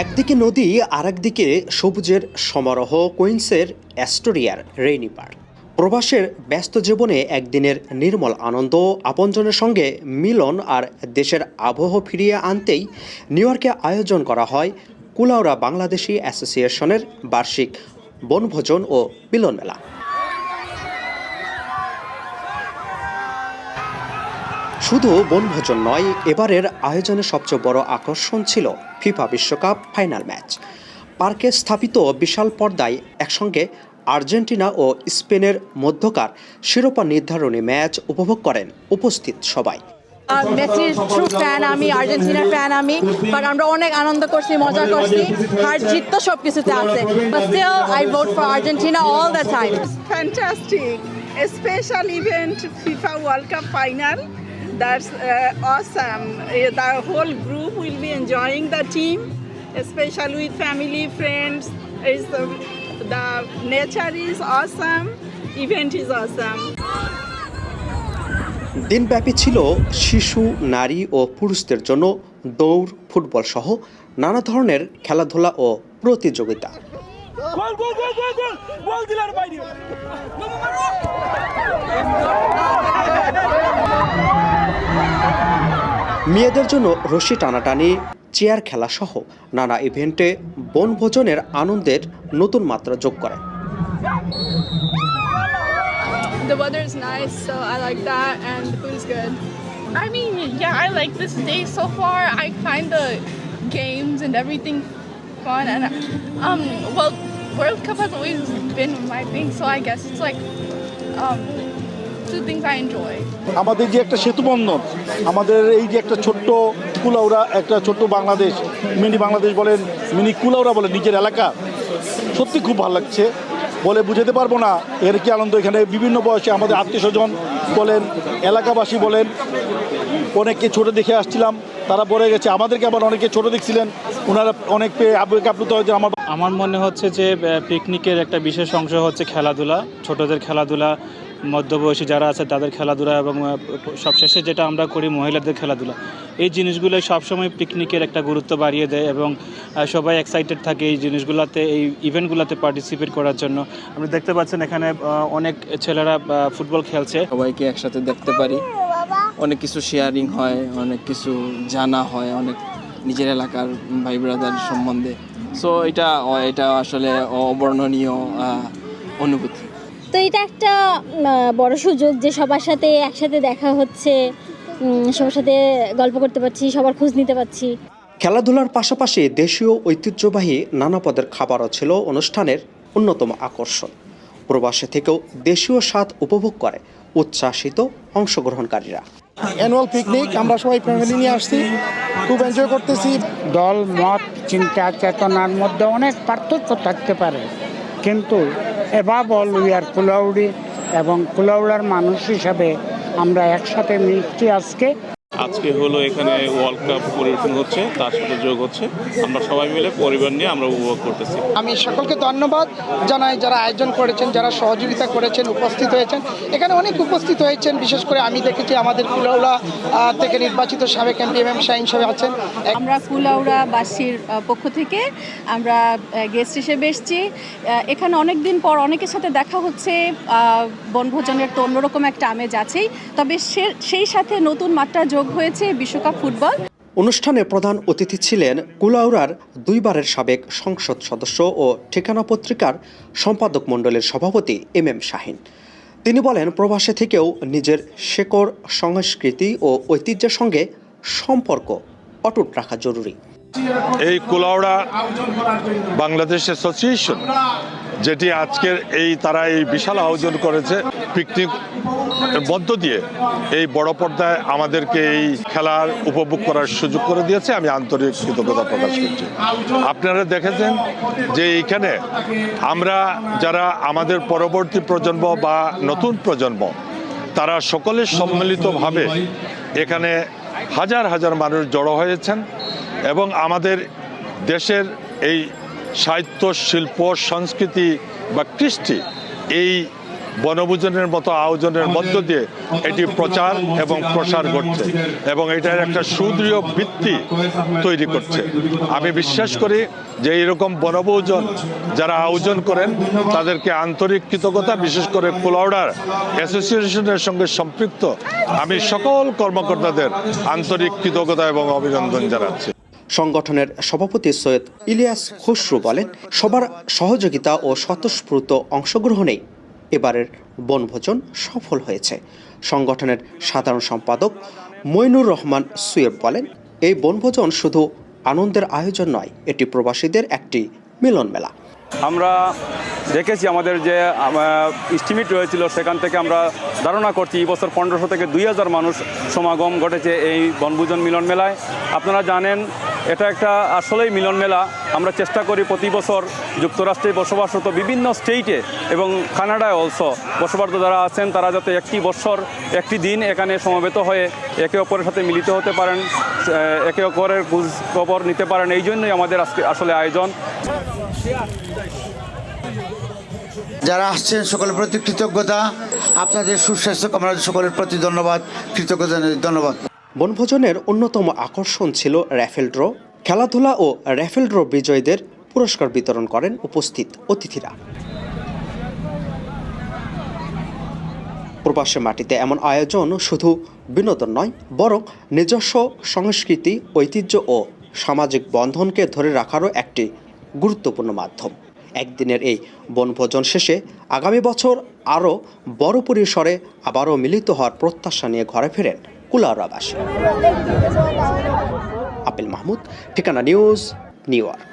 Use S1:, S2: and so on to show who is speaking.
S1: একদিকে নদী আর একদিকে সবুজের সমারোহ কুইন্সের অ্যাস্টোরিয়ার রেইনি পার্ক। প্রবাসের ব্যস্ত জীবনে একদিনের নির্মল আনন্দ, আপনজনের সঙ্গে মিলন আর দেশের আবহ ফিরিয়ে আনতেই নিউ ইয়র্কে আয়োজন করা হয় কুলাউড়া বাংলাদেশি অ্যাসোসিয়েশনের বার্ষিক বনভোজন ও মিলন মেলা। শুধু বনভোজন নয়, এবারের আয়োজনের সবচেয়ে বড় আকর্ষণ ছিল ফিফা বিশ্বকাপ ফাইনাল ম্যাচ। পার্কে স্থাপিত বিশাল পর্দায় একসঙ্গে আর্জেন্টিনা ও স্পেনের মধ্যকার শিরোপা নির্ধারণী ম্যাচ উপভোগ করেন উপস্থিত সবাই।
S2: মেসির ট্রু ফ্যান আমি, আর্জেন্টিনার ফ্যান আমি, বাট আমরা অনেক আনন্দ করছি, মজা করছি। হার জিত তো সব কিছুতে আছে, but still I vote for Argentina all the time.
S3: Fantastic. A special event, FIFA World Cup final. That's awesome. The whole group will be enjoying the team, especially with family, friends. The nature is awesome. Event is awesome.
S1: দিনব্যাপী ছিল শিশু, নারী ও পুরুষদের জন্য দৌড়, football সহ নানা ধরনের খেলাধুলা ও প্রতিযোগিতা। মেয়েদের জন্য রশি টানাটানি, চেয়ার খেলা সহ নানা ইভেন্টে বনভোজনের আনন্দের নতুন মাত্রা যোগ করে।
S2: The weather is nice, so I like that, and the food is good.
S4: I mean, yeah, I like this day so far. I find the games and everything fun, and well, World Cup has always been my thing, so I guess it's like two things I enjoy.
S5: আমাদের যে একটা সেতু বন্ধন, আমাদের এই যে একটা ছোট্ট কুলাউড়া, একটা ছোট্ট বাংলাদেশ, মিনি বাংলাদেশ বলেন, মিনি কুলাউড়া বলেন, নিজের এলাকা, সত্যি খুব ভালো লাগছে, বলে বুঝাতে পারবো না এর কি আনন্দ। এখানে বিভিন্ন বয়সে আমাদের আত্মীয় স্বজন বলেন, এলাকাবাসী বলেন, অনেককে ছোটো দেখে আসছিলাম, তারা বলে গেছে, আমাদেরকে আবার অনেকে ছোটো দেখছিলেন, ওনারা অনেক পেয়ে আপ্লুত হয়েছে।
S6: আমার মনে হচ্ছে যে পিকনিকের একটা বিশেষ অংশ হচ্ছে খেলাধুলা, ছোটদের খেলাধুলা, মধ্যবয়সী যারা আছে তাদের খেলাধুলা, এবং সবশেষে যেটা আমরা করি মহিলাদের খেলাধুলা। এই জিনিসগুলো সবসময় পিকনিকের একটা গুরুত্ব বাড়িয়ে দেয়, এবং সবাই এক্সাইটেড থাকে এই জিনিসগুলোতে, এই ইভেন্টগুলোতে পার্টিসিপেট করার জন্য। আপনি দেখতে পাচ্ছেন এখানে অনেক ছেলেরা ফুটবল খেলছে।
S7: সবাইকে একসাথে দেখতে পারি, অনেক কিছু শেয়ারিং হয়, অনেক কিছু জানা হয়, অনেক নিজের এলাকার ভাই ব্রাদার সম্বন্ধে। সো এটা আসলে অবর্ণনীয় অনুভূতি।
S8: তো এটা একটা বড় সুযোগ যে সবার সাথে একসাথে দেখা হচ্ছে, সবার সাথে গল্প করতে পারছি, সবার খোঁজ নিতে পারছি।
S1: খেলাধুলার পাশাপাশি দেশীয় ঐতিহ্যবাহী নানা পদের খাবারও ছিল অনুষ্ঠানের অন্যতম আকর্ষণ। প্রবাসে থেকেও দেশীয় স্বাদ উপভোগ করে উচ্ছ্বাসিত অংশগ্রহণকারীরা।
S5: অ্যানুয়াল পিকনিক, আমরা সবাই ফ্যামিলি নিয়ে আসছি, খুব এনজয় করতেছি।
S9: দল মত চিন্তা চেতনার মধ্যে অনেক পার্থক্য থাকতে পারে, কিন্তু এভাব অল উই আর কুলাউড়ি, এবং কুলাউড়ার মানুষ হিসাবে আমরা একসাথে মিশছি।
S10: আজকে হলো এখানে ওয়ার্ল্ড কাপ পরিবেশন হচ্ছে, তার সাথে যোগ হচ্ছে, আমরা সবাই মিলে পরিবার নিয়ে আমরা উপভোগ করতেছি।
S11: আমি সকলকে ধন্যবাদ জানাই যারা আয়োজন করেছেন, যারা সহযোগিতা করেছেন, উপস্থিত হয়েছেন। এখানে অনেক উপস্থিত হয়েছেন, বিশেষ করে আমি দেখেছি আমাদের কুলাউড়া থেকে নির্বাচিত সাবেক এমপি এম শাহিন সাহেব আছেন।
S2: আমরা কুলাউড়াবাসীর পক্ষ থেকে আমরা গেস্ট হিসেবে এসেছি। এখানে অনেক দিন পর অনেকের সাথে দেখা হচ্ছে। বনভোজনের তো অন্যরকম একটা আমেজ আছেই, তবে সেই সাথে নতুন মাত্রা যোগ হয়েছে বিশ্বকাপ ফুটবল।
S1: অনুষ্ঠানে প্রধান অতিথি ছিলেন কুলাউড়ার দুইবারের সাবেক সংসদ সদস্য ও ঠিকানা পত্রিকার সম্পাদক মণ্ডলের সভাপতি এম শাহিন। তিনি বলেন, প্রবাসে থেকেও নিজের শেকড়, সংস্কৃতি ও ঐতিহ্যের সঙ্গে সম্পর্ক অটুট রাখা জরুরি।
S10: এই কুলাউড়া বাংলাদেশ অ্যাসোসিয়েশন যেটি আজকের তারা এই বিশাল আয়োজন করেছে, পিকনিক মধ্য দিয়ে এই বড় পর্দায় আমাদেরকে এই খেলার উপভোগ করার সুযোগ করে দিয়েছে। আমি আন্তরিক কৃতজ্ঞতা প্রকাশ করছি। আপনারা দেখেছেন যে এইখানে আমরা যারা আমাদের পরবর্তী প্রজন্ম বা নতুন প্রজন্ম, তারা সকলে সম্মিলিতভাবে এখানে হাজার হাজার মানুষ জড়ো হয়েছেন, এবং আমাদের দেশের এই সাহিত্য, শিল্প, সংস্কৃতি বা কৃষ্টি এই বনভোজনের মতো আয়োজনের মধ্য দিয়ে এটি প্রচার এবং প্রসার করছে এবং এটার একটা সুদৃঢ় ভিত্তি তৈরি করছে। আমি বিশ্বাস করি যে এরকম বনভোজন যারা আয়োজন করেন তাদেরকে আন্তরিক কৃতজ্ঞতা, বিশেষ করে কুলাউড়ার অ্যাসোসিয়েশনের সঙ্গে সম্পৃক্ত আমি সকল কর্মকর্তাদের আন্তরিক কৃতজ্ঞতা এবং অভিনন্দন জানাচ্ছি।
S1: সংগঠনের সভাপতি সৈয়দ ইলিয়াস খসরু বলেন, সবার সহযোগিতা ও স্বতঃস্ফূর্ত অংশগ্রহণেই এবারের বনভোজন সফল হয়েছে। সংগঠনের সাধারণ সম্পাদক মইনুর রহমান সুয়েব বলেন, এই বনভোজন শুধু আনন্দের আয়োজন নয়, এটি প্রবাসীদের একটি মিলন মেলা।
S12: আমরা দেখেছি আমাদের যে এস্টিমেট রয়েছিল সেখান থেকে আমরা ধারণা করছি এই বছর 1500 থেকে 2000 মানুষ সমাগম ঘটেছে এই বনভোজন মিলন মেলায়। আপনারা জানেন এটা একটা আসলেই মিলন মেলা। আমরা চেষ্টা করি প্রতি বছর যুক্তরাষ্ট্রে বসবাসরত বিভিন্ন স্টেটে এবং কানাডায় অলসো বসবাসরত যারা আছেন তারা যাতে একটি বছর একটি দিন এখানে সমবেত হয়ে একে অপরের সাথে মিলিত হতে পারেন, একে অপরের খোঁজ খবর নিতে পারেন। এই জন্যই আমাদের আজকে আসলে আয়োজন।
S13: যারা আসছেন সকলের প্রতি কৃতজ্ঞতা, আপনাদের সুস্বাস্থ্য কামনা, সকলের প্রতি ধন্যবাদ, কৃতজ্ঞতা, ধন্যবাদ।
S1: বনভোজনের অন্যতম আকর্ষণ ছিল র্যাফেল ড্র। খেলাধুলা ও র্যাফেল ড্র বিজয়ীদের পুরস্কার বিতরণ করেন উপস্থিত অতিথিরা। প্রবাসী মাটিতে এমন আয়োজন শুধু বিনোদন নয়, বরং নিজস্ব সংস্কৃতি, ঐতিহ্য ও সামাজিক বন্ধনকে ধরে রাখারও একটি গুরুত্বপূর্ণ মাধ্যম। একদিনের এই বনভোজন শেষে আগামী বছর আরও বড় পরিসরে আবারও মিলিত হওয়ার প্রত্যাশা নিয়ে ঘরে ফেরেন কুলাউড়াবাসী। আপিল মাহমুদ, ঠিকানা নিউজ, নিউ ইয়র্ক।